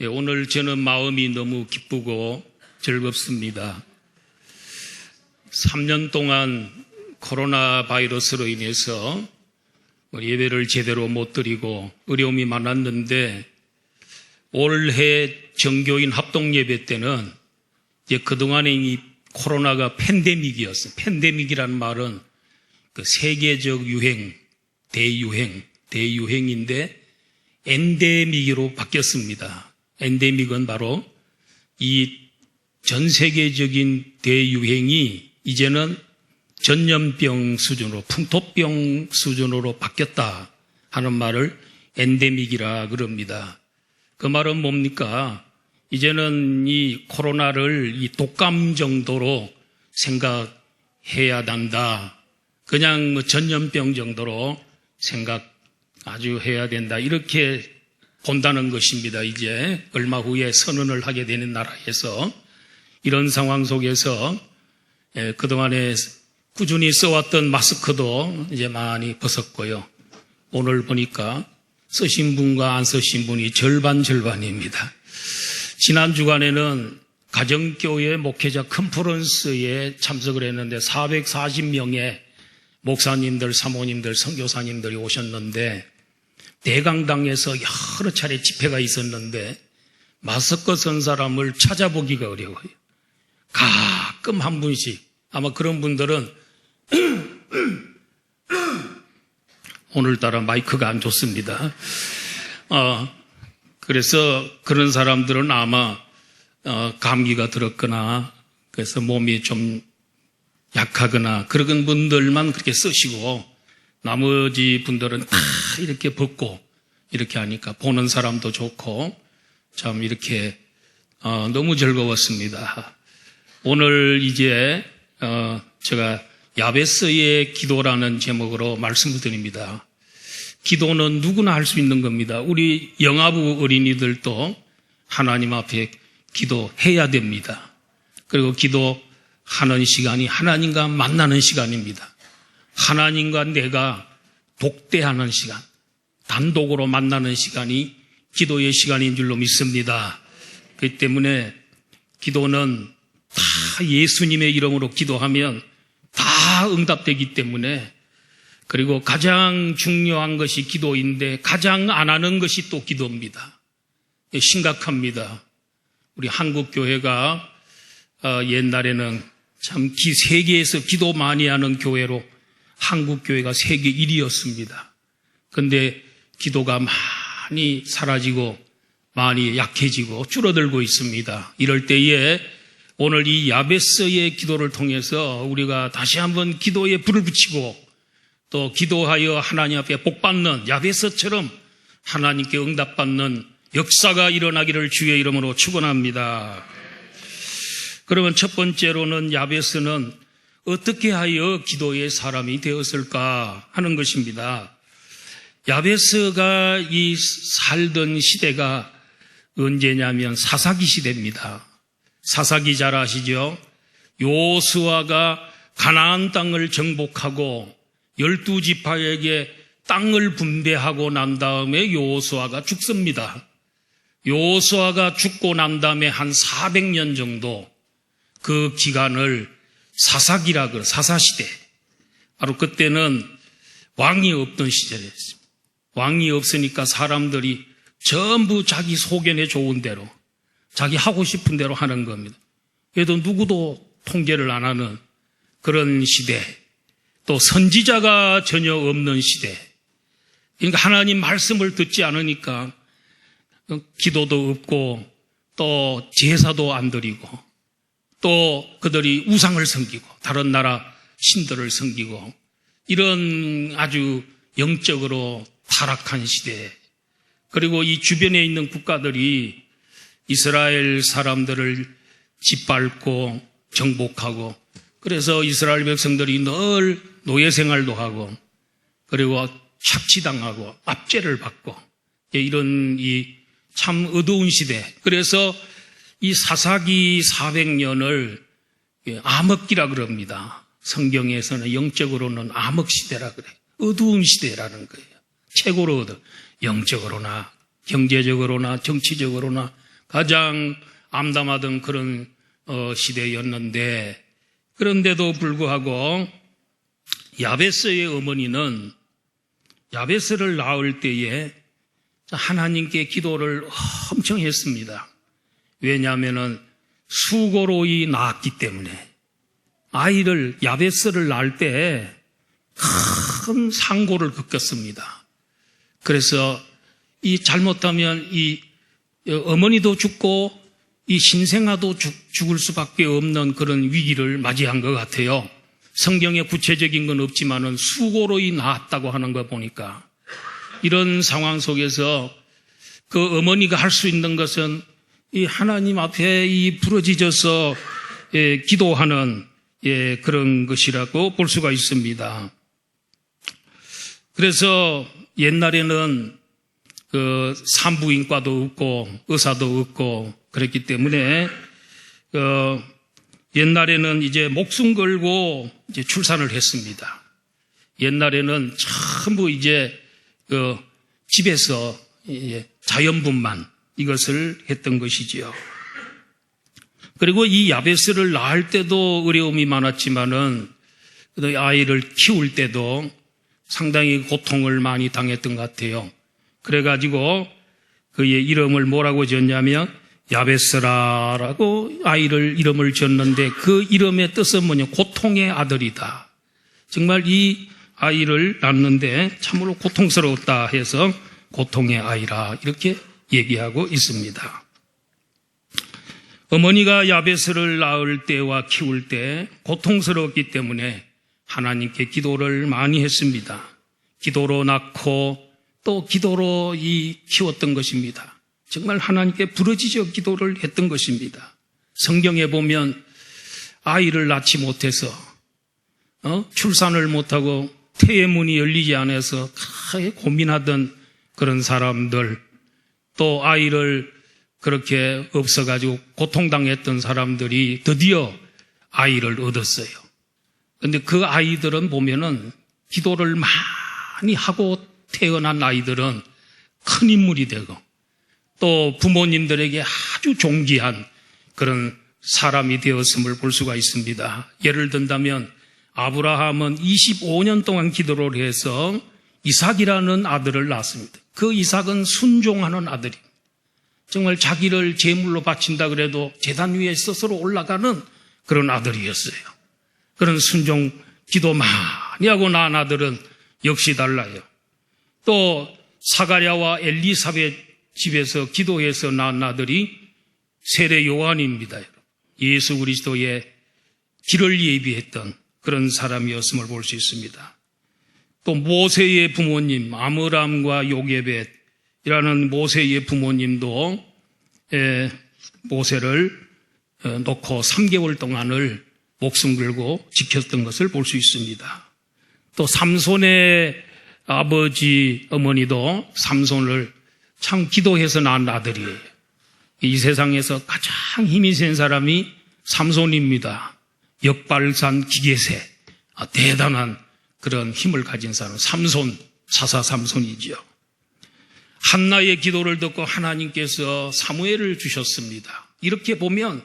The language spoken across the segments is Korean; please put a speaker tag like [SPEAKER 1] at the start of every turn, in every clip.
[SPEAKER 1] 오늘 저는 마음이 너무 기쁘고 즐겁습니다. 3년 동안 코로나 바이러스로 인해서 예배를 제대로 못 드리고 어려움이 많았는데 올해 정교인 합동 예배 때는 이제 그동안에 이 코로나가 팬데믹이었어요. 팬데믹이라는 말은 그 세계적 유행, 대유행인데 엔데믹으로 바뀌었습니다. 엔데믹은 바로 이 전 세계적인 대유행이 이제는 전염병 수준으로, 풍토병 수준으로 바뀌었다 하는 말을 엔데믹이라 그럽니다. 그 말은 뭡니까? 이제는 이 코로나를 이 독감 정도로 생각해야 한다. 그냥 뭐 전염병 정도로 아주 해야 된다. 이렇게 본다는 것입니다. 이제 얼마 후에 선언을 하게 되는 나라에서 이런 상황 속에서 그동안에 꾸준히 써왔던 마스크도 이제 많이 벗었고요. 오늘 보니까 쓰신 분과 안 쓰신 분이 절반입니다. 지난 주간에는 가정교회 목회자 컨퍼런스에 참석을 했는데 440명의 목사님들, 사모님들, 선교사님들이 오셨는데 대강당에서 여러 차례 집회가 있었는데 마스크 쓴 사람을 찾아보기가 어려워요. 가끔 한 분씩, 아마 그런 분들은 오늘따라 마이크가 안 좋습니다. 그래서 그런 사람들은 아마 감기가 들었거나 그래서 몸이 좀 약하거나 그런 분들만 그렇게 쓰시고 나머지 분들은 다 이렇게 벗고 이렇게 하니까 보는 사람도 좋고 참 이렇게 너무 즐거웠습니다. 오늘 이제 제가 야베스의 기도라는 제목으로 말씀을 드립니다. 기도는 누구나 할 수 있는 겁니다. 우리 영아부 어린이들도 하나님 앞에 기도해야 됩니다. 그리고 기도하는 시간이 하나님과 만나는 시간입니다. 하나님과 내가 독대하는 시간, 단독으로 만나는 시간이 기도의 시간인 줄로 믿습니다. 그렇기 때문에 기도는 다 예수님의 이름으로 기도하면 다 응답되기 때문에, 그리고 가장 중요한 것이 기도인데 가장 안 하는 것이 또 기도입니다. 심각합니다. 우리 한국교회가 옛날에는 참 세계에서 기도 많이 하는 교회로 한국교회가 세계 1위였습니다. 그런데 기도가 많이 사라지고 많이 약해지고 줄어들고 있습니다. 이럴 때에 오늘 이 야베스의 기도를 통해서 우리가 다시 한번 기도에 불을 붙이고 또 기도하여 하나님 앞에 복받는 야베스처럼 하나님께 응답받는 역사가 일어나기를 주의 이름으로 축원합니다. 그러면 첫 번째로는 야베스는 어떻게 하여 기도의 사람이 되었을까 하는 것입니다. 야베스가 이 살던 시대가 언제냐면 사사기 시대입니다. 사사기 잘 아시죠? 요수아가 가나안 땅을 정복하고 12지파에게 땅을 분배하고 난 다음에 요수아가 죽습니다. 요수아가 죽고 난 다음에 한 400년 정도 그 기간을 사사기라 그래요. 사사시대. 바로 그때는 왕이 없던 시절이었습니다. 왕이 없으니까 사람들이 전부 자기 소견에 좋은 대로 자기 하고 싶은 대로 하는 겁니다. 그래도 누구도 통제를 안 하는 그런 시대, 또 선지자가 전혀 없는 시대. 그러니까 하나님 말씀을 듣지 않으니까 기도도 없고 또 제사도 안 드리고 또 그들이 우상을 섬기고 다른 나라 신들을 섬기고 이런 아주 영적으로 타락한 시대. 그리고 이 주변에 있는 국가들이 이스라엘 사람들을 짓밟고 정복하고 그래서 이스라엘 백성들이 늘 노예 생활도 하고 그리고 착취당하고 압제를 받고 이런 이 참 어두운 시대. 그래서 이 사사기 400년을 암흑기라 그럽니다. 성경에서는 영적으로는 암흑시대라 그래요. 어두운 시대라는 거예요. 최고로 영적으로나 경제적으로나 정치적으로나 가장 암담하던 그런 시대였는데, 그런데도 불구하고 야베스의 어머니는 야베스를 낳을 때에 하나님께 기도를 엄청 했습니다. 왜냐하면은 수고로이 낳았기 때문에. 아이를, 야베스를 낳을 때 큰 상고를 겪었습니다. 그래서 잘못하면 어머니도 죽고 이 신생아도 죽을 수밖에 없는 그런 위기를 맞이한 것 같아요. 성경에 구체적인 건 없지만은 수고로이 낳았다고 하는 거 보니까 이런 상황 속에서 그 어머니가 할 수 있는 것은 이 하나님 앞에 부러지져서 기도하는 그런 것이라고 볼 수가 있습니다. 그래서 옛날에는 그 산부인과도 없고 의사도 없고 그랬기 때문에 옛날에는 이제 목숨 걸고 이제 출산을 했습니다. 옛날에는 전부 이제 집에서 자연분만 이것을 했던 것이지요. 그리고 이 야베스를 낳을 때도 어려움이 많았지만은 아이를 키울 때도 상당히 고통을 많이 당했던 것 같아요. 그래가지고 그의 이름을 뭐라고 지었냐면 야베스라라고 아이를 이름을 지었는데 그 이름의 뜻은 뭐냐? 고통의 아들이다. 정말 이 아이를 낳는데 참으로 고통스러웠다 해서 고통의 아이라 이렇게 얘기하고 있습니다. 어머니가 야베스를 낳을 때와 키울 때 고통스러웠기 때문에 하나님께 기도를 많이 했습니다. 기도로 낳고 또 기도로 키웠던 것입니다. 정말 하나님께 부르짖어 기도를 했던 것입니다. 성경에 보면 아이를 낳지 못해서 출산을 못하고 태의 문이 열리지 않아서 고민하던 그런 사람들, 또 아이를 그렇게 없어가지고 고통당했던 사람들이 드디어 아이를 얻었어요. 그런데 그 아이들은 보면은 기도를 많이 하고 태어난 아이들은 큰 인물이 되고 또 부모님들에게 아주 존귀한 그런 사람이 되었음을 볼 수가 있습니다. 예를 든다면 아브라함은 25년 동안 기도를 해서 이삭이라는 아들을 낳았습니다. 그 이삭은 순종하는 아들입니다. 정말 자기를 제물로 바친다 그래도 제단 위에 스스로 올라가는 그런 아들이었어요. 그런 순종 기도 많이 하고 낳은 아들은 역시 달라요. 또 사가랴와 엘리사벳 집에서 기도해서 낳은 아들이 세례 요한입니다. 예수 그리스도의 길을 예비했던 그런 사람이었음을 볼 수 있습니다. 또 모세의 부모님 아므람과 요게벳이라는 모세의 부모님도 모세를 놓고 3개월 동안을 목숨 걸고 지켰던 것을 볼 수 있습니다. 또 삼손의 아버지 어머니도 삼손을 참 기도해서 낳은 아들이에요. 이 세상에서 가장 힘이 센 사람이 삼손입니다. 역발산 기계세, 대단한 그런 힘을 가진 사람, 삼손, 사사 삼손이지요. 한나의 기도를 듣고 하나님께서 사무엘을 주셨습니다. 이렇게 보면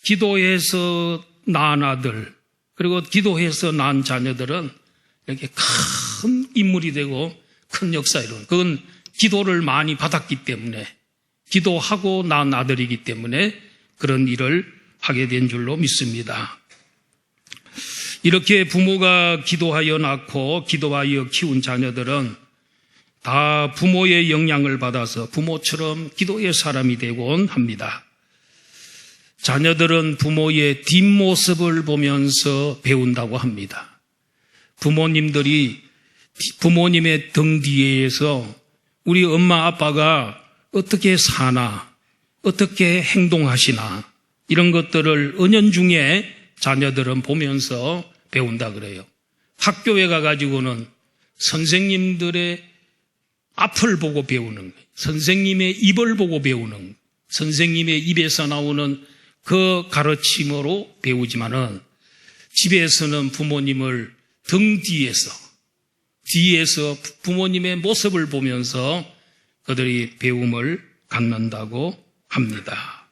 [SPEAKER 1] 기도해서 낳은 아들, 그리고 기도해서 낳은 자녀들은 이렇게 큰 인물이 되고 큰 역사 이룬, 그건 기도를 많이 받았기 때문에, 기도하고 낳은 아들이기 때문에 그런 일을 하게 된 줄로 믿습니다. 이렇게 부모가 기도하여 낳고 기도하여 키운 자녀들은 다 부모의 영향을 받아서 부모처럼 기도의 사람이 되곤 합니다. 자녀들은 부모의 뒷모습을 보면서 배운다고 합니다. 부모님들이 부모님의 등 뒤에서 우리 엄마 아빠가 어떻게 사나, 어떻게 행동하시나 이런 것들을 은연중에 자녀들은 보면서 배운다 그래요. 학교에 가가지고는 선생님들의 앞을 보고 배우는 거예요. 선생님의 입을 보고 배우는 거예요. 선생님의 입에서 나오는 그 가르침으로 배우지만은 집에서는 부모님을 등 뒤에서 부모님의 모습을 보면서 그들이 배움을 갖는다고 합니다.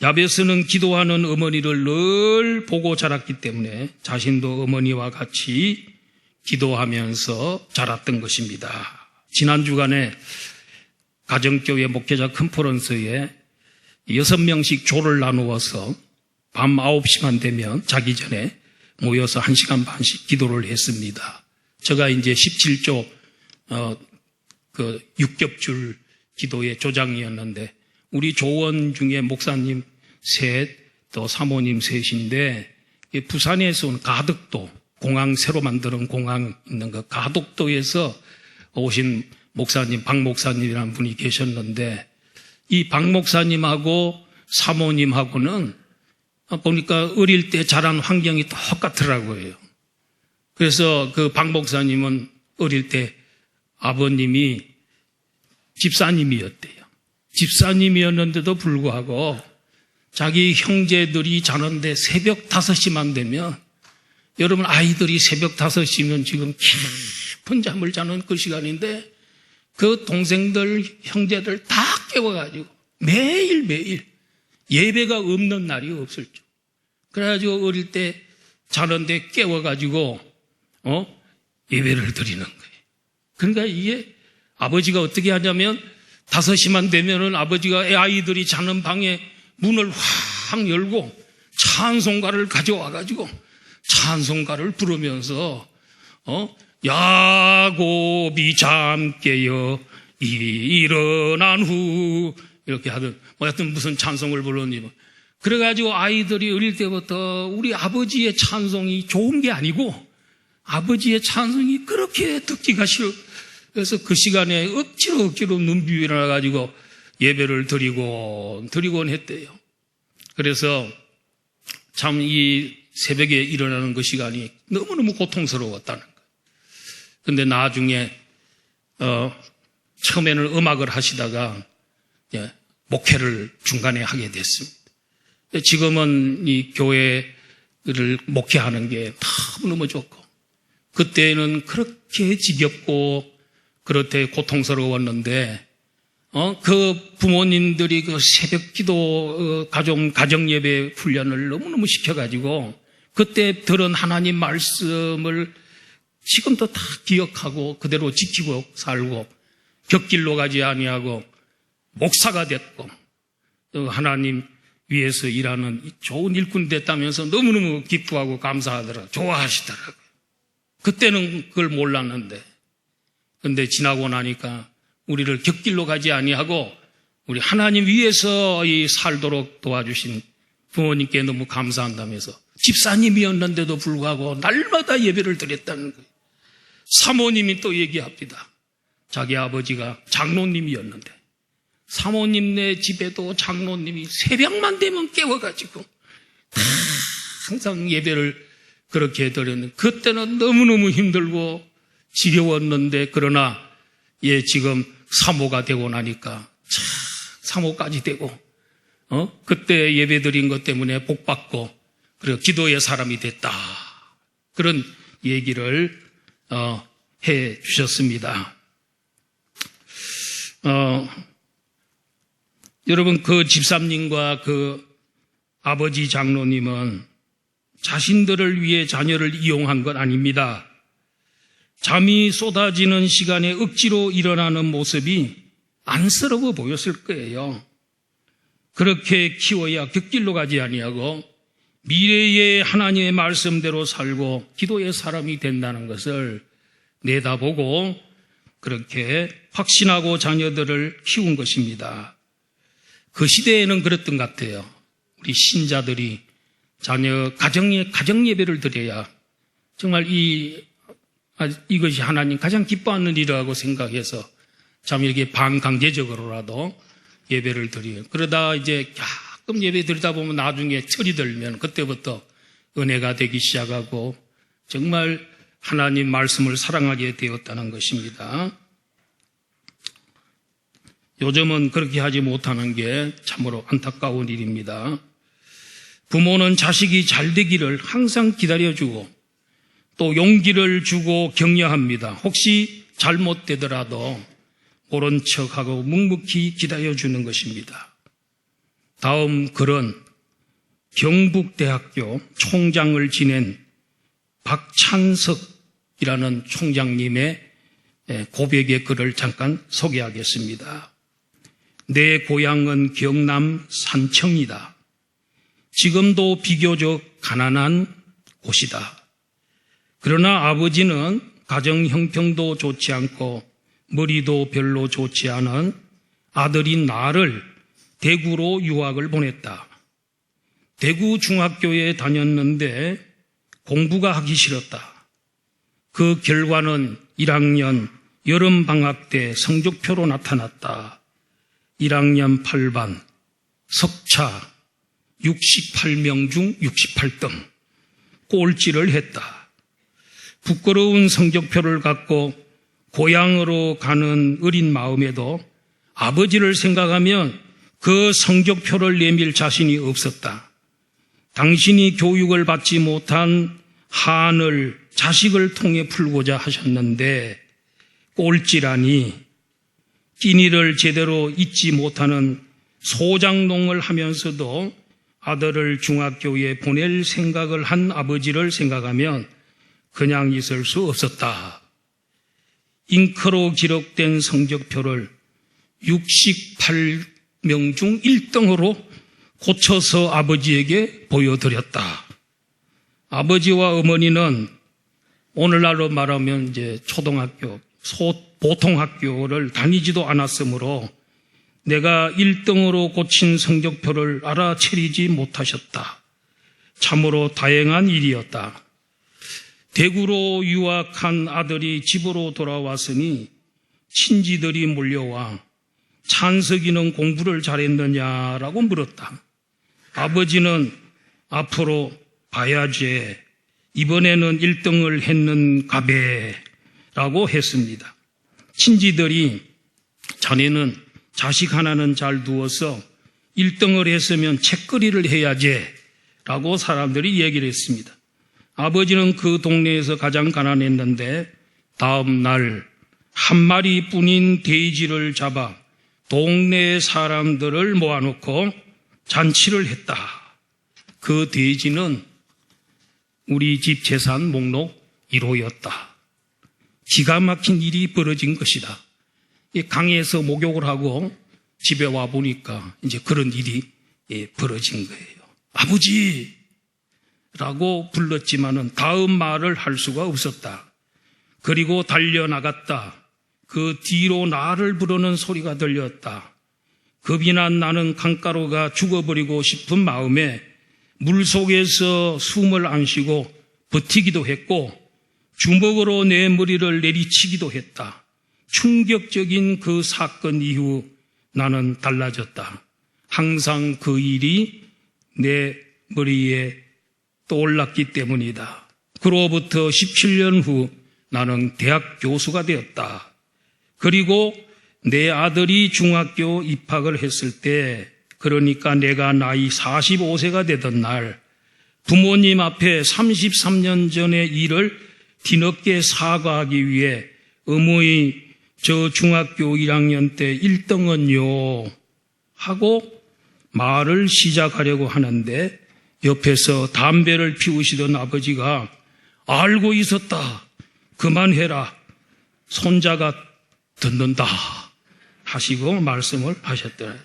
[SPEAKER 1] 야베스는 기도하는 어머니를 늘 보고 자랐기 때문에 자신도 어머니와 같이 기도하면서 자랐던 것입니다. 지난 주간에 가정교회 목회자 컨퍼런스에 6명씩 조를 나누어서 밤 9시만 되면 자기 전에 모여서 1시간 반씩 기도를 했습니다. 제가 이제 17조 6겹줄 기도의 조장이었는데 우리 조원 중에 목사님 셋, 또 사모님 셋인데 부산에서 온 가덕도 공항 새로 만드는 공항 있는 그 가덕도에서 오신 목사님 박 목사님이라는 분이 계셨는데 이 박 목사님하고 사모님하고는 보니까 어릴 때 자란 환경이 똑같더라고요. 그래서 그 박 목사님은 어릴 때 아버님이 집사님이었대요. 집사님이었는데도 불구하고 자기 형제들이 자는데 새벽 5시만 되면 여러분 아이들이 새벽 5시면 지금 깊은 잠을 자는 그 시간인데 그 동생들 형제들 다 깨워가지고 매일매일 예배가 없는 날이 없었죠. 그래가지고 어릴 때 자는데 깨워가지고 예배를 드리는 거예요. 그러니까 이게 아버지가 어떻게 하냐면 5시만 되면은 아버지가 아이들이 자는 방에 문을 확 열고 찬송가를 가져와가지고 찬송가를 부르면서 야곱이 잠 깨어 일어난 후 이렇게 하든 하여튼 무슨 찬송을 부르니 그래가지고 아이들이 어릴 때부터 우리 아버지의 찬송이 좋은 게 아니고 아버지의 찬송이 그렇게 듣기가 싫어. 그래서 그 시간에 억지로 눈 비비나가지고 예배를 드리곤 했대요. 그래서 참 이 새벽에 일어나는 그 시간이 너무너무 고통스러웠다는 거예요. 근데 나중에, 처음에는 음악을 하시다가, 목회를 중간에 하게 됐습니다. 지금은 이 교회를 목회하는 게 너무너무 좋고, 그때는 그렇게 지겹고, 그렇게 고통스러웠는데, 그 부모님들이 그 새벽 기도, 가정 예배 훈련을 너무너무 시켜가지고, 그때 들은 하나님 말씀을 지금도 다 기억하고 그대로 지키고 살고 곁길로 가지 아니하고 목사가 됐고 또 하나님 위해서 일하는 좋은 일꾼 됐다면서 너무너무 기뻐하고 감사하더라고요. 좋아하시더라고요. 그때는 그걸 몰랐는데 근데 지나고 나니까 우리를 곁길로 가지 아니하고 우리 하나님 위해서 살도록 도와주신 부모님께 너무 감사한다면서 집사님이었는데도 불구하고 날마다 예배를 드렸다는 거예요. 사모님이 또 얘기합니다. 자기 아버지가 장로님이었는데 사모님네 집에도 장로님이 새벽만 되면 깨워가지고 항상 예배를 그렇게 드렸는데 그때는 너무너무 힘들고 지겨웠는데 그러나 지금 사모가 되고 나니까 사모까지 되고 그때 예배 드린 것 때문에 복받고 그리고 기도의 사람이 됐다. 그런 얘기를 해 주셨습니다. 여러분 그 집사님과 그 아버지 장로님은 자신들을 위해 자녀를 이용한 건 아닙니다. 잠이 쏟아지는 시간에 억지로 일어나는 모습이 안쓰러워 보였을 거예요. 그렇게 키워야 곁길로 가지 아니하고 미래의 하나님의 말씀대로 살고 기도의 사람이 된다는 것을 내다보고 그렇게 확신하고 자녀들을 키운 것입니다. 그 시대에는 그랬던 것 같아요. 우리 신자들이 가정 예배를 드려야 정말 이것이 하나님 가장 기뻐하는 일이라고 생각해서 참 이렇게 반강제적으로라도 예배를 드려요. 그러다 이제 가끔 예배 드리다 보면 나중에 철이 들면 그때부터 은혜가 되기 시작하고 정말 하나님 말씀을 사랑하게 되었다는 것입니다. 요즘은 그렇게 하지 못하는 게 참으로 안타까운 일입니다. 부모는 자식이 잘 되기를 항상 기다려주고 또 용기를 주고 격려합니다. 혹시 잘못되더라도 모른 척하고 묵묵히 기다려주는 것입니다. 다음 글은 경북대학교 총장을 지낸 박찬석이라는 총장님의 고백의 글을 잠깐 소개하겠습니다. 내 고향은 경남 산청이다. 지금도 비교적 가난한 곳이다. 그러나 아버지는 가정 형편도 좋지 않고 머리도 별로 좋지 않은 아들인 나를 대구로 유학을 보냈다. 대구 중학교에 다녔는데 공부가 하기 싫었다. 그 결과는 1학년 여름방학 때 성적표로 나타났다. 1학년 8반 석차 68명 중 68등 꼴찌를 했다. 부끄러운 성적표를 갖고 고향으로 가는 어린 마음에도 아버지를 생각하면 그 성적표를 내밀 자신이 없었다. 당신이 교육을 받지 못한 한을 자식을 통해 풀고자 하셨는데 꼴찌라니. 끼니를 제대로 잊지 못하는 소장농을 하면서도 아들을 중학교에 보낼 생각을 한 아버지를 생각하면 그냥 있을 수 없었다. 잉크로 기록된 성적표를 68명 중 1등으로 고쳐서 아버지에게 보여드렸다. 아버지와 어머니는 오늘날로 말하면 이제 초등학교, 보통학교를 다니지도 않았으므로 내가 1등으로 고친 성적표를 알아차리지 못하셨다. 참으로 다행한 일이었다. 대구로 유학한 아들이 집으로 돌아왔으니 친지들이 몰려와 찬석이는 공부를 잘했느냐라고 물었다. 아버지는 앞으로 봐야지. 이번에는 1등을 했는가베라고 했습니다. 친지들이 자네는 자식 하나는 잘 두어서 1등을 했으면 책거리를 해야지 라고 사람들이 얘기를 했습니다. 아버지는 그 동네에서 가장 가난했는데 다음 날 한 마리뿐인 돼지를 잡아 동네 사람들을 모아놓고 잔치를 했다. 그 돼지는 우리 집 재산 목록 1호였다. 기가 막힌 일이 벌어진 것이다. 강에서 목욕을 하고 집에 와 보니까 이제 그런 일이 벌어진 거예요. 아버지라고 불렀지만은 다음 말을 할 수가 없었다. 그리고 달려나갔다. 그 뒤로 나를 부르는 소리가 들렸다. 겁이 난 나는 강가루가 죽어버리고 싶은 마음에 물속에서 숨을 안 쉬고 버티기도 했고 주먹으로 내 머리를 내리치기도 했다. 충격적인 그 사건 이후 나는 달라졌다. 항상 그 일이 내 머리에 떠올랐기 때문이다. 그로부터 17년 후 나는 대학 교수가 되었다. 그리고 내 아들이 중학교 입학을 했을 때, 그러니까 내가 나이 45세가 되던 날, 부모님 앞에 33년 전의 일을 뒤늦게 사과하기 위해 어머니 저 중학교 1학년 때 1등은요 하고 말을 시작하려고 하는데 옆에서 담배를 피우시던 아버지가 알고 있었다. 그만해라. 손자가 듣는다 하시고 말씀을 하셨더라고요.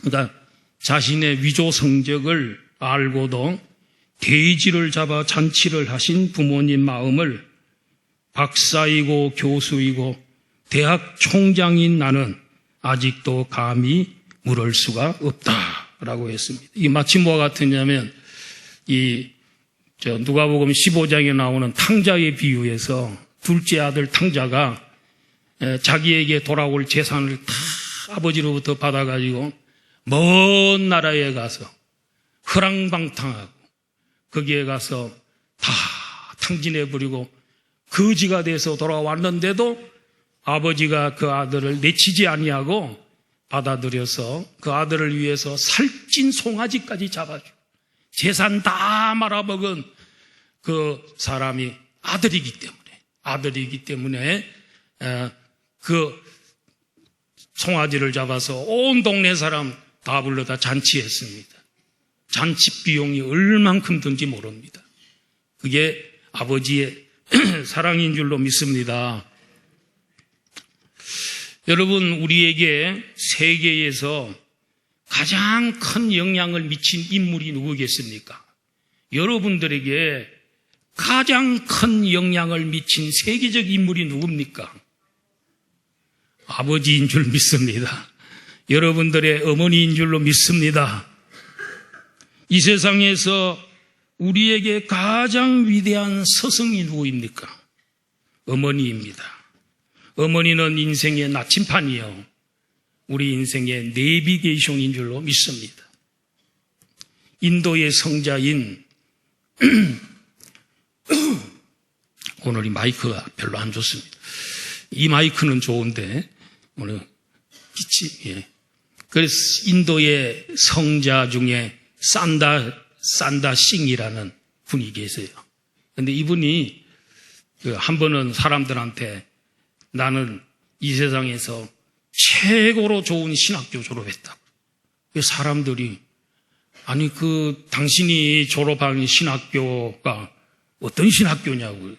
[SPEAKER 1] 그러니까 자신의 위조 성적을 알고도 돼지를 잡아 잔치를 하신 부모님 마음을 박사이고 교수이고 대학 총장인 나는 아직도 감히 물을 수가 없다라고 했습니다. 이게 마치 뭐와 같으냐면 누가복음 15장에 나오는 탕자의 비유에서 둘째 아들 탕자가 자기에게 돌아올 재산을 다 아버지로부터 받아가지고 먼 나라에 가서 허랑방탕하고 거기에 가서 다 탕진해버리고 거지가 돼서 돌아왔는데도 아버지가 그 아들을 내치지 아니하고 받아들여서 그 아들을 위해서 살찐 송아지까지 잡아주고 재산 다 말아먹은 그 사람이 아들이기 때문에 그 송아지를 잡아서 온 동네 사람 다 불러다 잔치했습니다. 잔치 비용이 얼만큼 든지 모릅니다. 그게 아버지의 사랑인 줄로 믿습니다. 여러분, 우리에게 세계에서 가장 큰 영향을 미친 인물이 누구겠습니까? 여러분들에게 가장 큰 영향을 미친 세계적 인물이 누굽니까? 아버지인 줄 믿습니다. 여러분들의 어머니인 줄로 믿습니다. 이 세상에서 우리에게 가장 위대한 스승이 누구입니까? 어머니입니다. 어머니는 인생의 나침판이요, 우리 인생의 내비게이션인 줄로 믿습니다. 인도의 성자인 오늘 이 마이크가 별로 안 좋습니다. 이 마이크는 좋은데 오늘 기치. 그래서 인도의 성자 중에 산다 싱이라는 분이 계세요. 그런데 이분이 한 번은 사람들한테 나는 이 세상에서 최고로 좋은 신학교 졸업했다고. 사람들이 아니 당신이 졸업한 신학교가 어떤 신학교냐고.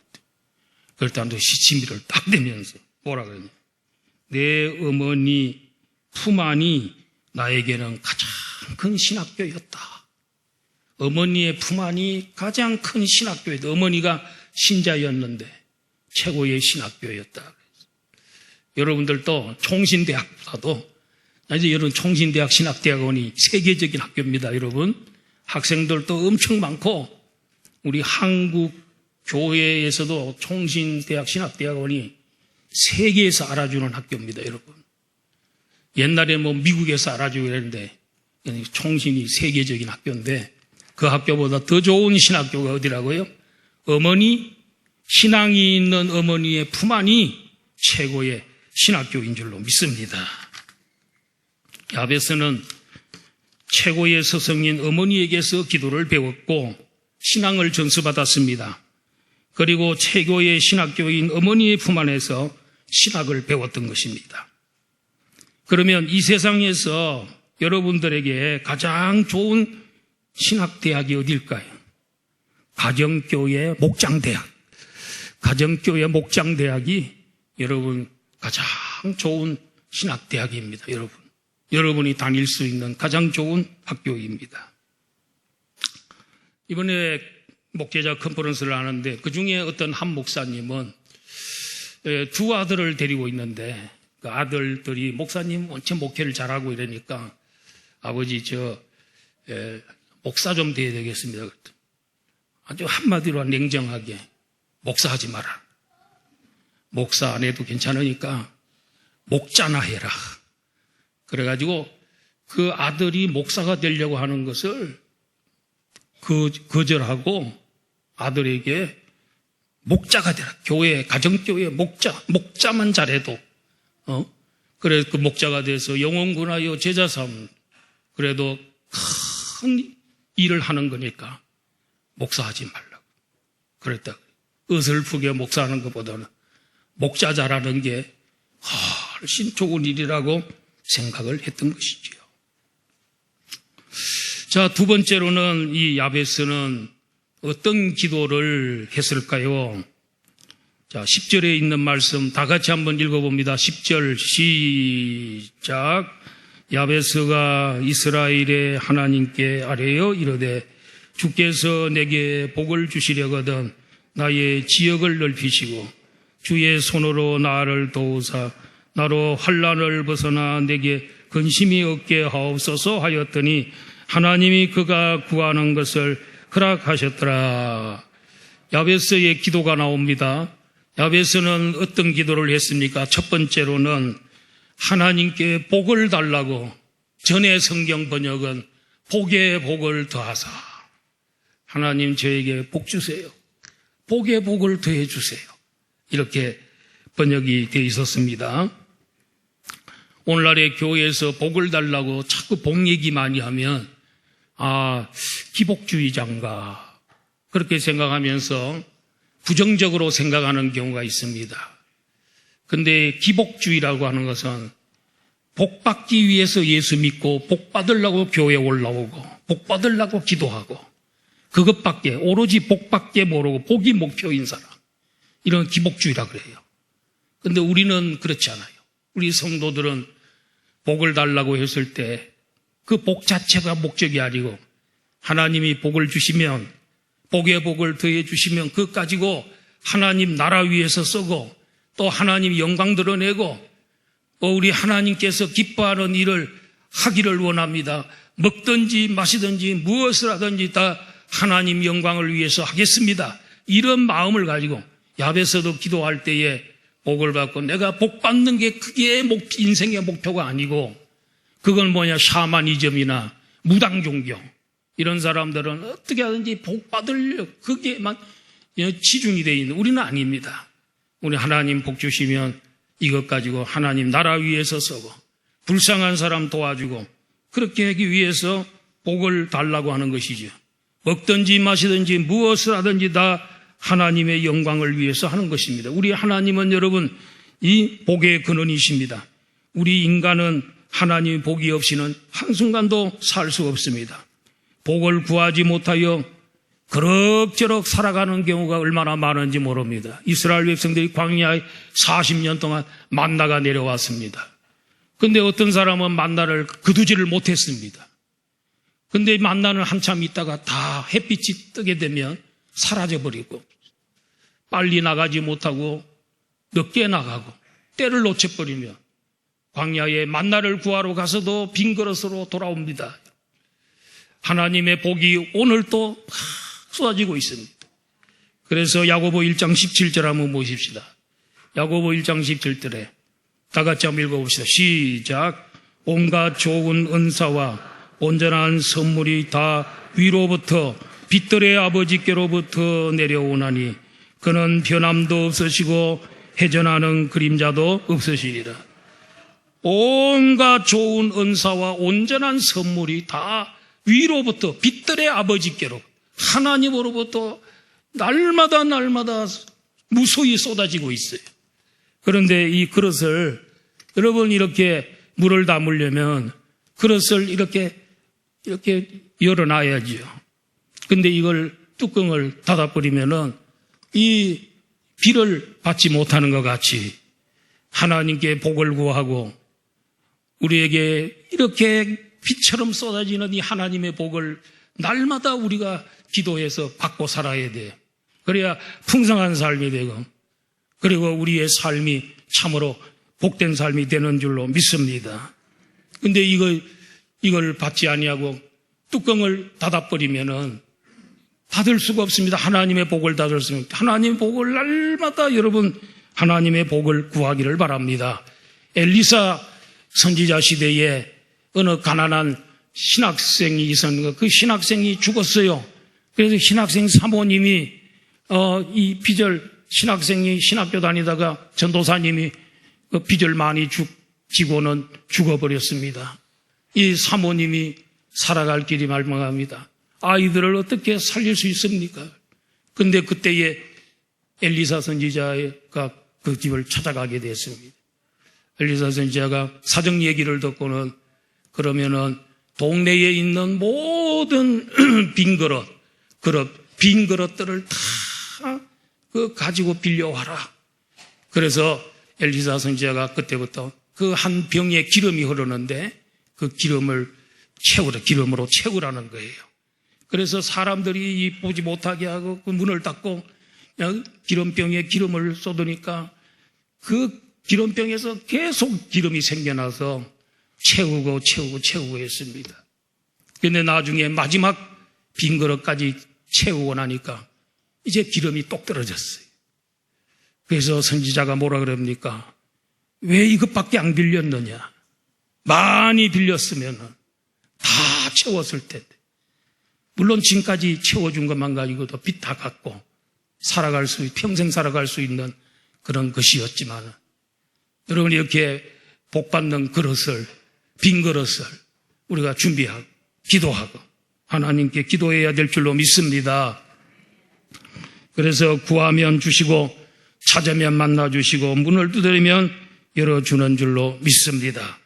[SPEAKER 1] 그랬더니 또 시치미를 딱 대면서 뭐라 그러냐. 내 어머니 품 안이 나에게는 가장 큰 신학교였다. 어머니의 품 안이 가장 큰 신학교였다. 어머니가 신자였는데 최고의 신학교였다. 여러분들도 총신대학보다도 이제 여러분 총신대학 신학대학원이 세계적인 학교입니다. 여러분 학생들도 엄청 많고 우리 한국 교회에서도 총신대학 신학대학원이 세계에서 알아주는 학교입니다. 여러분 옛날에 미국에서 알아주고 그랬는데 총신이 세계적인 학교인데 그 학교보다 더 좋은 신학교가 어디라고요? 어머니, 신앙이 있는 어머니의 품 안이 최고의 신학교인 줄로 믿습니다. 야베스는 최고의 스승인 어머니에게서 기도를 배웠고 신앙을 전수받았습니다. 그리고 최고의 신학교인 어머니의 품 안에서 신학을 배웠던 것입니다. 그러면 이 세상에서 여러분들에게 가장 좋은 신학대학이 어딜까요? 가정교회 목장대학. 가정교회 목장대학이 여러분 가장 좋은 신학대학입니다. 여러분이 다닐 수 있는 가장 좋은 학교입니다. 이번에 목회자 컨퍼런스를 하는데 그중에 어떤 한 목사님은 두 아들을 데리고 있는데 그 아들들이 목사님 원체 목회를 잘하고 이러니까 아버지 목사 좀 돼야 되겠습니다. 아주 한마디로 냉정하게 목사하지 마라. 목사 안 해도 괜찮으니까 목자나 해라. 그래가지고 그 아들이 목사가 되려고 하는 것을 거절하고 아들에게 목자가 되라. 교회, 가정교회 목자만 잘해도, 그래, 그 목자가 돼서 영혼군하여 제자 삼, 그래도 큰 일을 하는 거니까 목사하지 말라고. 그랬다. 어설프게 목사하는 것보다는 목자 잘하는 게 훨씬 좋은 일이라고 생각을 했던 것이지요. 자, 두 번째로는 이 야베스는 어떤 기도를 했을까요? 자, 10절에 있는 말씀 다 같이 한번 읽어봅니다. 10절 시작. 야베스가 이스라엘의 하나님께 아뢰어 이르되 주께서 내게 복을 주시려거든 나의 지역을 넓히시고 주의 손으로 나를 도우사 나로 환난을 벗어나 내게 근심이 없게 하옵소서 하였더니 하나님이 그가 구하는 것을 허락하셨더라. 야베스의 기도가 나옵니다. 야베스는 어떤 기도를 했습니까? 첫 번째로는 하나님께 복을 달라고, 전의 성경 번역은 복의 복을 더하사 하나님 저에게 복 주세요. 복의 복을 더해 주세요. 이렇게 번역이 되어 있었습니다. 오늘날의 교회에서 복을 달라고 자꾸 복 얘기 많이 하면 기복주의자인가 그렇게 생각하면서 부정적으로 생각하는 경우가 있습니다. 그런데 기복주의라고 하는 것은 복 받기 위해서 예수 믿고 복 받으려고 교회 올라오고 복 받으려고 기도하고 그것밖에 오로지 복밖에 모르고 복이 목표인 사람, 이런 기복주의라 그래요. 그런데 우리는 그렇지 않아요. 우리 성도들은 복을 달라고 했을 때 그 복 자체가 목적이 아니고 하나님이 복을 주시면, 복의 복을 더해 주시면 그것 가지고 하나님 나라 위에서 쓰고 또 하나님 영광 드러내고 또 우리 하나님께서 기뻐하는 일을 하기를 원합니다. 먹든지 마시든지 무엇을 하든지 다 하나님 영광을 위해서 하겠습니다. 이런 마음을 가지고 야베스도 기도할 때에 복을 받고, 내가 복 받는 게 그게 인생의 목표가 아니고, 그건 뭐냐, 샤머니즘이나 무당 종교, 이런 사람들은 어떻게 하든지 복 받으려 그게만 치중이 되어 있는, 우리는 아닙니다. 우리 하나님 복 주시면 이것 가지고 하나님 나라 위에서 서고 불쌍한 사람 도와주고 그렇게 하기 위해서 복을 달라고 하는 것이죠. 먹든지 마시든지 무엇을 하든지 다 하나님의 영광을 위해서 하는 것입니다. 우리 하나님은 여러분 이 복의 근원이십니다. 우리 인간은 하나님의 복이 없이는 한순간도 살 수 없습니다. 복을 구하지 못하여 그럭저럭 살아가는 경우가 얼마나 많은지 모릅니다. 이스라엘 백성들이 광야에 40년 동안 만나가 내려왔습니다. 그런데 어떤 사람은 만나를 거두지를 못했습니다. 그런데 만나는 한참 있다가 다 햇빛이 뜨게 되면 사라져버리고 빨리 나가지 못하고 늦게 나가고 때를 놓쳐버리면 광야에 만나를 구하러 가서도 빈 그릇으로 돌아옵니다. 하나님의 복이 오늘도 쏟아지고 있습니다. 그래서 야고보 1장 17절 한번 보십시다. 야고보 1장 17절에 다 같이 한번 읽어봅시다. 시작. 온갖 좋은 은사와 온전한 선물이 다 위로부터 빛들의 아버지께로부터 내려오나니 그는 변함도 없으시고 회전하는 그림자도 없으시리라. 온갖 좋은 은사와 온전한 선물이 다 위로부터 빛들의 아버지께로 하나님으로부터 날마다 무수히 쏟아지고 있어요. 그런데 이 그릇을, 여러분 이렇게 물을 담으려면 그릇을 이렇게 열어놔야지요. 근데 이걸 뚜껑을 닫아버리면은 이 비를 받지 못하는 것 같이 하나님께 복을 구하고 우리에게 이렇게 빛처럼 쏟아지는 이 하나님의 복을 날마다 우리가 기도해서 받고 살아야 돼요. 그래야 풍성한 삶이 되고 그리고 우리의 삶이 참으로 복된 삶이 되는 줄로 믿습니다. 근데 이걸 받지 아니하고 뚜껑을 닫아버리면은 닫을 수가 없습니다. 하나님의 복을 닫을 수 없습니다. 하나님의 복을 날마다 여러분 하나님의 복을 구하기를 바랍니다. 엘리사 선지자 시대에 어느 가난한 신학생이 있었는데 그 신학생이 죽었어요. 그래서 신학생 사모님이 이 빚을, 신학생이 신학교 다니다가 전도사님이 그 빚을 많이 지고는 죽어버렸습니다. 이 사모님이 살아갈 길이 말망합니다. 아이들을 어떻게 살릴 수 있습니까? 근데 그때에 엘리사 선지자가 그 집을 찾아가게 됐습니다. 엘리사 선지자가 사정 얘기를 듣고는 그러면은 동네에 있는 모든 빈 그릇들을 다 가지고 빌려와라. 그래서 엘리사 선지자가 그때부터 그 한 병에 기름이 흐르는데 그 기름으로 채우라는 거예요. 그래서 사람들이 보지 못하게 하고 그 문을 닫고 기름병에 기름을 쏟으니까 그 기름병에서 계속 기름이 생겨나서 채우고 했습니다. 그런데 나중에 마지막 빈 그릇까지 채우고 나니까 이제 기름이 똑 떨어졌어요. 그래서 선지자가 뭐라 그럽니까? 왜 이것밖에 안 빌렸느냐? 많이 빌렸으면 다 채웠을 텐데. 물론 지금까지 채워준 것만 가지고도 빚 다 갚고 평생 살아갈 수 있는 그런 것이었지만 여러분 이렇게 복받는 그릇을, 빈 그릇을 우리가 준비하고 기도하고 하나님께 기도해야 될 줄로 믿습니다. 그래서 구하면 주시고 찾으면 만나 주시고 문을 두드리면 열어주는 줄로 믿습니다.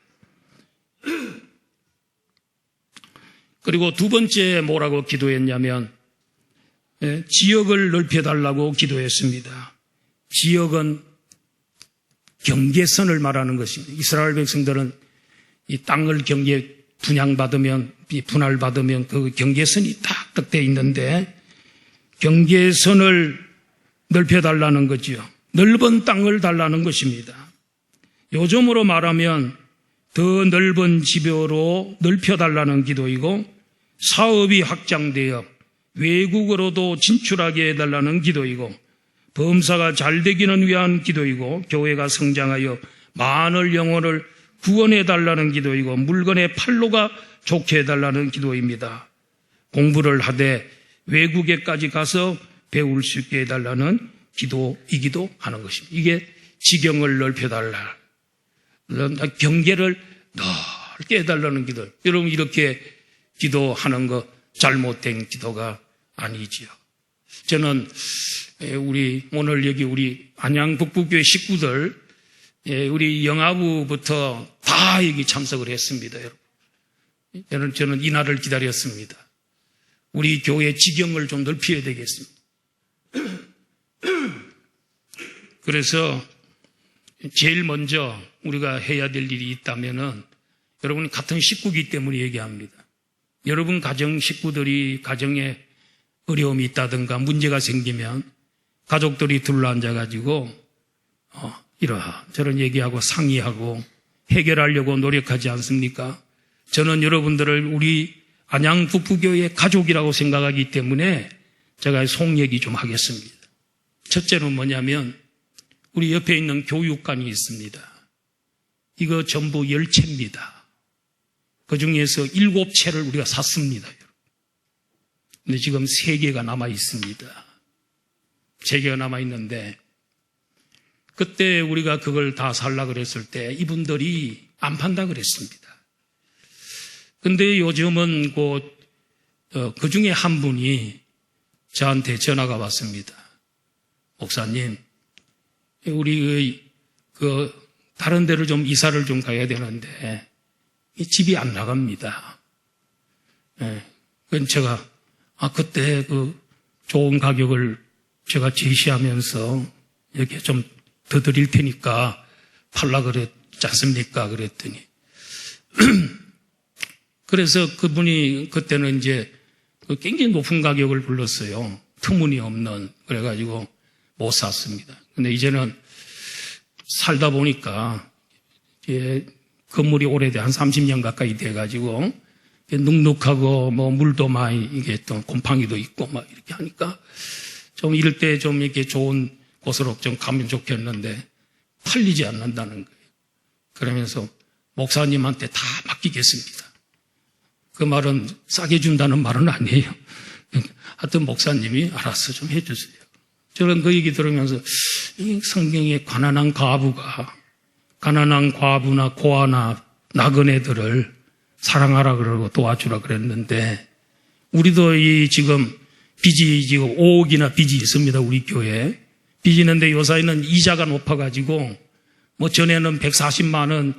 [SPEAKER 1] 그리고 두 번째 뭐라고 기도했냐면 지역을 넓혀달라고 기도했습니다. 지역은 경계선을 말하는 것입니다. 이스라엘 백성들은 이 땅을 분할받으면 그 경계선이 딱 돼 있는데 경계선을 넓혀달라는 거죠. 넓은 땅을 달라는 것입니다. 요즘으로 말하면 더 넓은 지표로 넓혀달라는 기도이고 사업이 확장되어 외국으로도 진출하게 해달라는 기도이고 범사가 잘 되기는 위한 기도이고 교회가 성장하여 많은 영혼을 구원해달라는 기도이고 물건의 판로가 좋게 해달라는 기도입니다. 공부를 하되 외국에까지 가서 배울 수 있게 해달라는 기도이기도 하는 것입니다. 이게 지경을 넓혀달라. 경계를 넓게 해달라는 기도. 여러분 이렇게 기도하는 거 잘못된 기도가 아니지요. 저는 오늘 여기 우리 안양 북부교회 식구들 우리 영아부부터 다 여기 참석을 했습니다. 여러분. 저는 이날을 기다렸습니다. 우리 교회 지경을 좀 넓혀야 되겠습니다. 그래서 제일 먼저 우리가 해야 될 일이 있다면은 여러분 같은 식구이기 때문에 얘기합니다. 여러분 가정 식구들이 가정에 어려움이 있다든가 문제가 생기면 가족들이 둘러앉아가지고 저런 얘기하고 상의하고 해결하려고 노력하지 않습니까? 저는 여러분들을 우리 안양 북부교회의 가족이라고 생각하기 때문에 제가 속 얘기 좀 하겠습니다. 첫째는 뭐냐면 우리 옆에 있는 교육관이 있습니다. 이거 전부 10채입니다. 그 중에서 7채를 우리가 샀습니다. 근데 지금 3개가 남아 있습니다. 3개가 남아 있는데 그때 우리가 그걸 다 살라 그랬을 때 이분들이 안 판다 그랬습니다. 근데 요즘은 그 중에 한 분이 저한테 전화가 왔습니다. 목사님, 우리 다른 데를 좀 이사를 좀 가야 되는데 이 집이 안 나갑니다. 그건 제가 그때 좋은 가격을 제가 제시하면서 이렇게 좀 더 드릴 테니까 팔라 그랬지 않습니까? 그랬더니 그래서 그분이 그때는 이제 굉장히 높은 가격을 불렀어요. 터무니없는. 그래가지고 못 샀습니다. 근데 이제는 살다 보니까 건물이 오래돼 한 30년 가까이 돼가지고 눅눅하고 물도 많이 이게 또 곰팡이도 있고 막 이렇게 하니까 좀 이럴 때 좀 이렇게 좋은 곳으로 좀 가면 좋겠는데 팔리지 않는다는 거예요. 그러면서 목사님한테 다 맡기겠습니다. 그 말은 싸게 준다는 말은 아니에요. 하여튼 목사님이 알아서 좀 해주세요. 저는 그 얘기 들으면서 이 성경에 가난한 과부나 고아나 나그네들을 사랑하라 그러고 도와주라 그랬는데 우리도 지금 빚이 지금 5억이나 빚이 있습니다. 우리 교회에. 빚이 있는데 요사이는 이자가 높아가지고 전에는 140만 원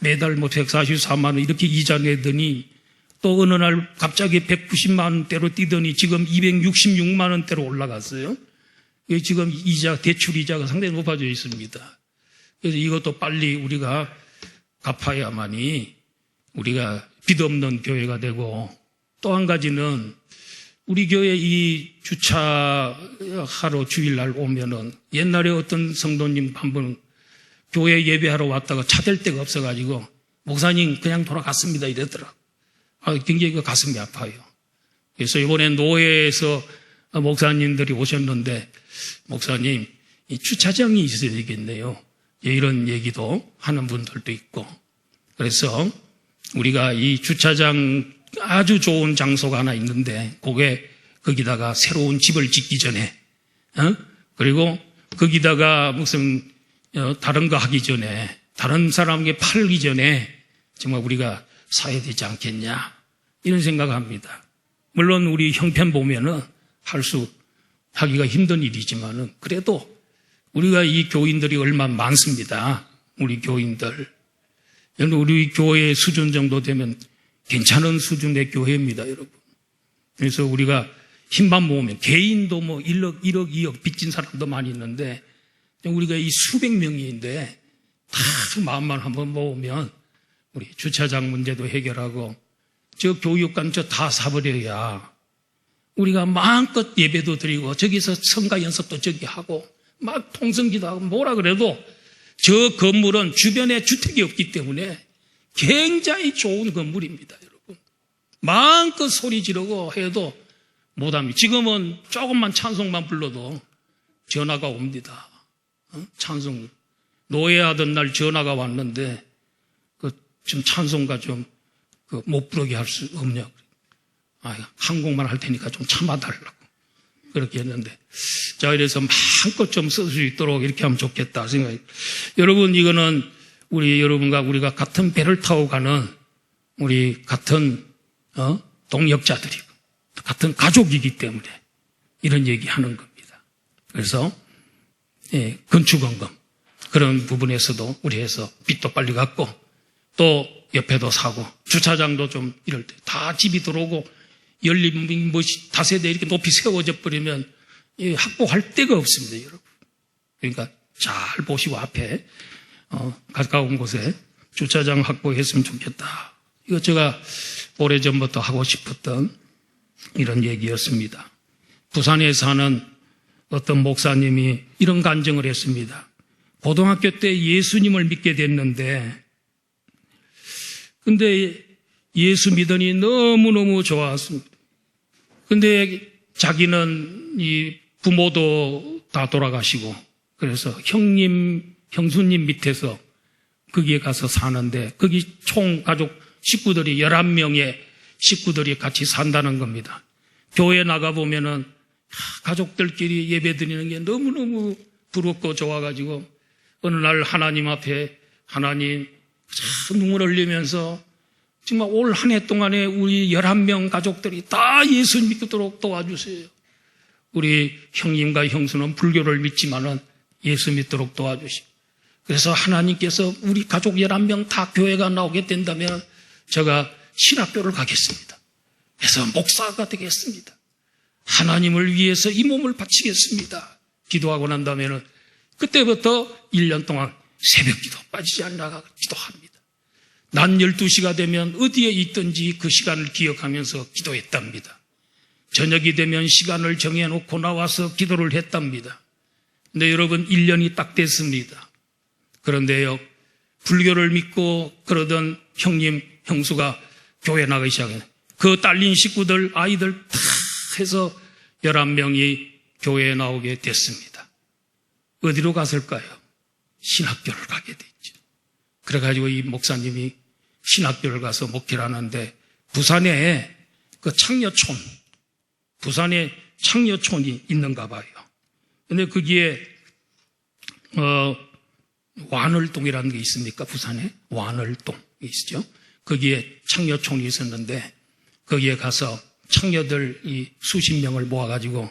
[SPEAKER 1] 매달 144만 원 이렇게 이자 내더니 또 어느 날 갑자기 190만 원대로 뛰더니 지금 266만 원대로 올라갔어요. 지금 대출 이자가 상당히 높아져 있습니다. 그래서 이것도 빨리 우리가 갚아야만이 우리가 빚 없는 교회가 되고 또 한 가지는 우리 교회 이 주차하러 주일날 오면은 옛날에 어떤 성도님 한 분 교회 예배하러 왔다가 차 댈 데가 없어가지고 목사님 그냥 돌아갔습니다 이랬더라. 굉장히 가슴이 아파요. 그래서 이번에 노회에서 목사님들이 오셨는데 목사님 이 주차장이 있어야 되겠네요. 이런 얘기도 하는 분들도 있고 그래서 우리가 이 주차장 아주 좋은 장소가 하나 있는데 거기다가 새로운 집을 짓기 전에 그리고 거기다가 무슨 다른 거 하기 전에 다른 사람에게 팔기 전에 정말 우리가 사야 되지 않겠냐 이런 생각합니다. 물론 우리 형편 보면은 하기가 힘든 일이지만은 그래도 우리가 이 교인들이 얼마나 많습니다. 우리 교인들. 우리 교회 수준 정도 되면 괜찮은 수준의 교회입니다, 여러분. 그래서 우리가 힘만 모으면 개인도 뭐 1억, 2억 빚진 사람도 많이 있는데 우리가 이 수백 명인데 다 마음만 한번 모으면 우리 주차장 문제도 해결하고 저 교육관 저 다 사버려야 우리가 마음껏 예배도 드리고 저기서 성가 연습도 저기 하고 막 통성기도 하고 뭐라 그래도 저 건물은 주변에 주택이 없기 때문에 굉장히 좋은 건물입니다, 여러분. 마음껏 소리 지르고 해도 못합니다. 지금은 조금만 찬송만 불러도 전화가 옵니다. 찬송 노예하던 날 전화가 왔는데 지금 찬송가 좀 못 부르게 할 수 없냐고. 한국말 할 테니까 좀 참아달라고 그렇게 했는데, 자, 이래서 마음껏 좀 쓸 수 있도록 이렇게 하면 좋겠다 생각해요. 여러분, 이거는 여러분과 우리가 같은 배를 타고 가는 우리 같은 동역자들이고 같은 가족이기 때문에 이런 얘기하는 겁니다. 그래서 건축원금 그런 부분에서도 우리 해서 빚도 빨리 갚고 또 옆에도 사고 주차장도 좀 이럴 때 다 집이 들어오고 열린 다세대 이렇게 높이 세워져 버리면 확보할 데가 없습니다, 여러분. 그러니까 잘 보시고 앞에 가까운 곳에 주차장 확보했으면 좋겠다. 이거 제가 오래전부터 하고 싶었던 이런 얘기였습니다. 부산에 사는 어떤 목사님이 이런 간증을 했습니다. 고등학교 때 예수님을 믿게 됐는데 근데 예수 믿으니 너무너무 좋았습니다. 근데 자기는 이 부모도 다 돌아가시고 그래서 형수님 밑에서 거기에 가서 사는데 거기 총 가족 식구들이 11명의 식구들이 같이 산다는 겁니다. 교회 나가보면은 가족들끼리 예배 드리는 게 너무너무 부럽고 좋아가지고 어느 날 하나님 앞에 하나님 눈물 흘리면서 정말 올 한 해 동안에 우리 11명 가족들이 다 예수 믿도록 도와주세요. 우리 형님과 형수는 불교를 믿지만은 예수 믿도록 도와주시고 그래서 하나님께서 우리 가족 11명 다 교회가 나오게 된다면 제가 신학교를 가겠습니다. 그래서 목사가 되겠습니다. 하나님을 위해서 이 몸을 바치겠습니다. 기도하고 난 다음에는 그때부터 1년 동안 새벽 기도 빠지지 않나 기도합니다. 낮 12시가 되면 어디에 있든지 그 시간을 기억하면서 기도했답니다. 저녁이 되면 시간을 정해놓고 나와서 기도를 했답니다. 근데 여러분 1년이 딱 됐습니다. 그런데요, 불교를 믿고 그러던 형님, 형수가 교회 나가기 시작해요. 그 딸린 식구들, 아이들 다 해서 11명이 교회에 나오게 됐습니다. 어디로 갔을까요? 신학교를 가게 됐죠. 그래가지고 이 목사님이 신학교를 가서 목회를 하는데 부산에 그 창녀촌, 부산에 창녀촌이 있는가 봐요. 근데 거기에 완월동이라는 게 있습니까? 부산에 완월동 있죠. 거기에 창녀촌이 있었는데 거기에 가서 창녀들 이 수십 명을 모아가지고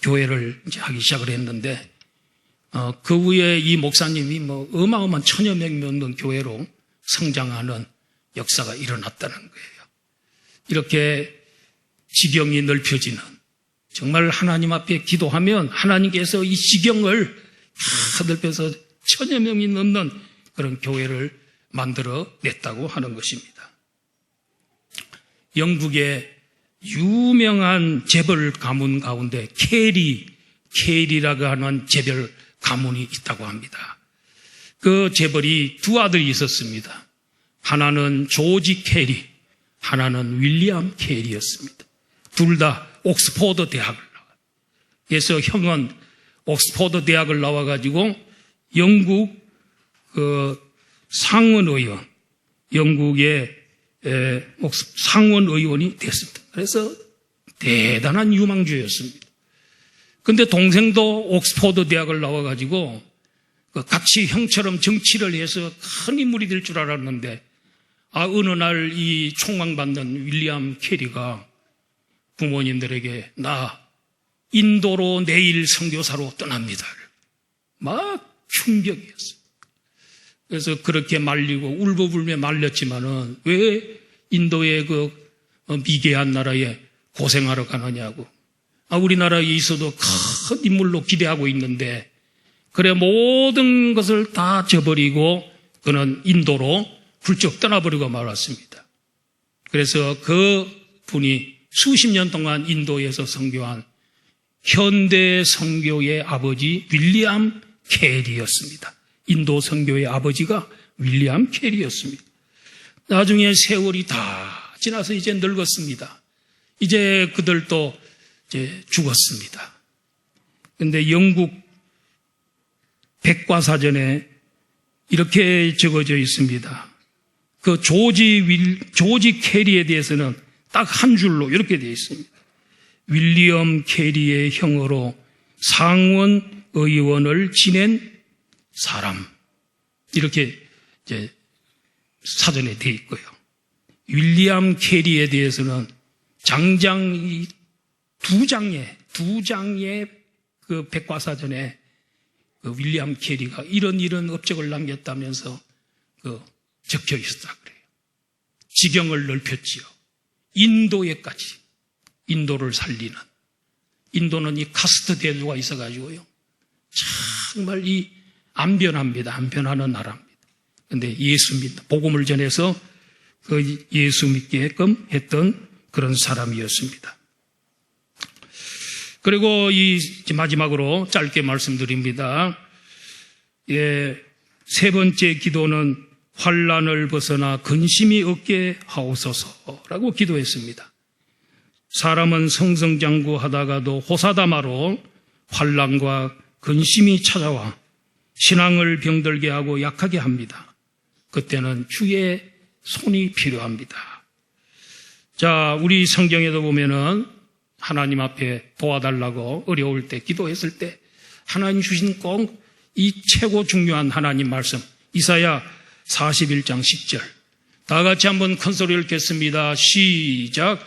[SPEAKER 1] 교회를 이제 하기 시작을 했는데 그 후에 이 목사님이 뭐 어마어마한 1000여 명 넘는 교회로 성장하는 역사가 일어났다는 거예요. 이렇게 지경이 넓혀지는, 정말 하나님 앞에 기도하면 하나님께서 이 지경을 다 넓혀서 1000여 명이 넘는 그런 교회를 만들어 냈다고 하는 것입니다. 영국의 유명한 재벌 가문 가운데 케리라고 하는 재벌 가문이 있다고 합니다. 그 재벌이 두 아들이 있었습니다. 하나는 조지 캐리, 하나는 윌리엄 캐리였습니다. 둘 다 옥스포드 대학을 나와요. 그래서 형은 옥스포드 대학을 나와가지고 영국 상원의원, 영국의 상원의원이 됐습니다. 그래서 대단한 유망주였습니다. 근데 동생도 옥스포드 대학을 나와가지고 같이 형처럼 정치를 해서 큰 인물이 될 줄 알았는데 어느 날 이 총망받는 윌리엄 캐리가 부모님들에게 나 인도로 내일 선교사로 떠납니다. 막 충격이었어요. 그래서 그렇게 말리고 울고불며 말렸지만은 왜 인도의 그 미개한 나라에 고생하러 가느냐고. 우리나라에 있어도 큰 인물로 기대하고 있는데, 그래 모든 것을 다 저버리고 그는 인도로 훌쩍 떠나버리고 말았습니다. 그래서 그 분이 수십 년 동안 인도에서 선교한 현대 선교의 아버지 윌리엄 캐리였습니다. 인도 선교의 아버지가 윌리엄 캐리였습니다. 나중에 세월이 다 지나서 이제 늙었습니다. 이제 그들도 이제 죽었습니다. 그런데 영국 백과사전에 이렇게 적어져 있습니다. 그 조지 캐리에 대해서는 딱 한 줄로 이렇게 되어 있습니다. 윌리엄 캐리의 형으로 상원 의원을 지낸 사람. 이렇게 이제 사전에 되어 있고요. 윌리엄 캐리에 대해서는 장장 두 장의 그 백과사전에 그 윌리엄 캐리가 이런 업적을 남겼다면서 그 적혀 있었다 그래요. 지경을 넓혔지요. 인도에까지 인도를 살리는. 인도는 이 카스트 대조가 있어가지고요. 정말 이 안 변하는 나라입니다. 그런데 예수 복음을 전해서 그 예수 믿게끔 했던 그런 사람이었습니다. 그리고 이 마지막으로 짧게 말씀드립니다. 세 번째 기도는 환난을 벗어나 근심이 없게 하옵소서라고 기도했습니다. 사람은 성성장구하다가도 호사다마로 환난과 근심이 찾아와 신앙을 병들게 하고 약하게 합니다. 그때는 주의 손이 필요합니다. 자, 우리 성경에도 보면은 하나님 앞에 도와달라고 어려울 때, 기도했을 때 하나님 주신 꼭 이 최고 중요한 하나님 말씀, 이사야 41장 10절. 다 같이 한번 큰 소리를 읽겠습니다. 시작.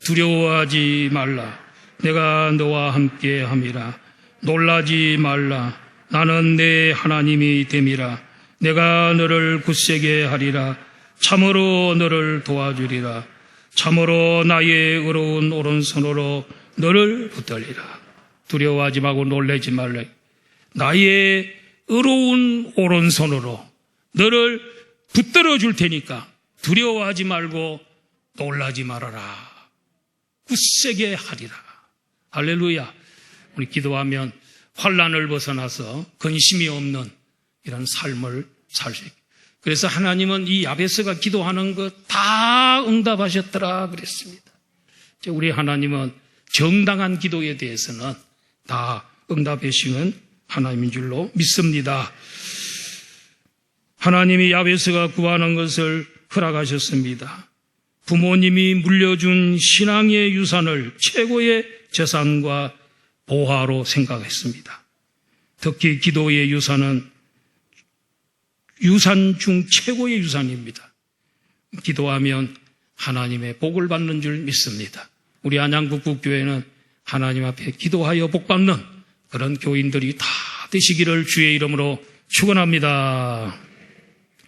[SPEAKER 1] 두려워하지 말라. 내가 너와 함께 함이라. 놀라지 말라. 나는 내 하나님이 됨이라. 내가 너를 굳세게 하리라. 참으로 너를 도와주리라. 참으로 나의 의로운 오른손으로 너를 붙들리라. 두려워하지 말고 놀라지 말라. 나의 의로운 오른손으로 너를 붙들어 줄 테니까 두려워하지 말고 놀라지 말아라. 굳세게 하리라. 할렐루야. 우리 기도하면 환난을 벗어나서 근심이 없는 이런 삶을 살 수 있게. 그래서 하나님은 이 야베스가 기도하는 것 다 응답하셨더라 그랬습니다. 우리 하나님은 정당한 기도에 대해서는 다 응답해 주시는 하나님인 줄로 믿습니다. 하나님이 야베스가 구하는 것을 허락하셨습니다. 부모님이 물려준 신앙의 유산을 최고의 재산과 보화로 생각했습니다. 특히 기도의 유산은 유산 중 최고의 유산입니다. 기도하면 하나님의 복을 받는 줄 믿습니다. 우리 안양국국교회는 하나님 앞에 기도하여 복받는 그런 교인들이 다 되시기를 주의 이름으로 축원합니다.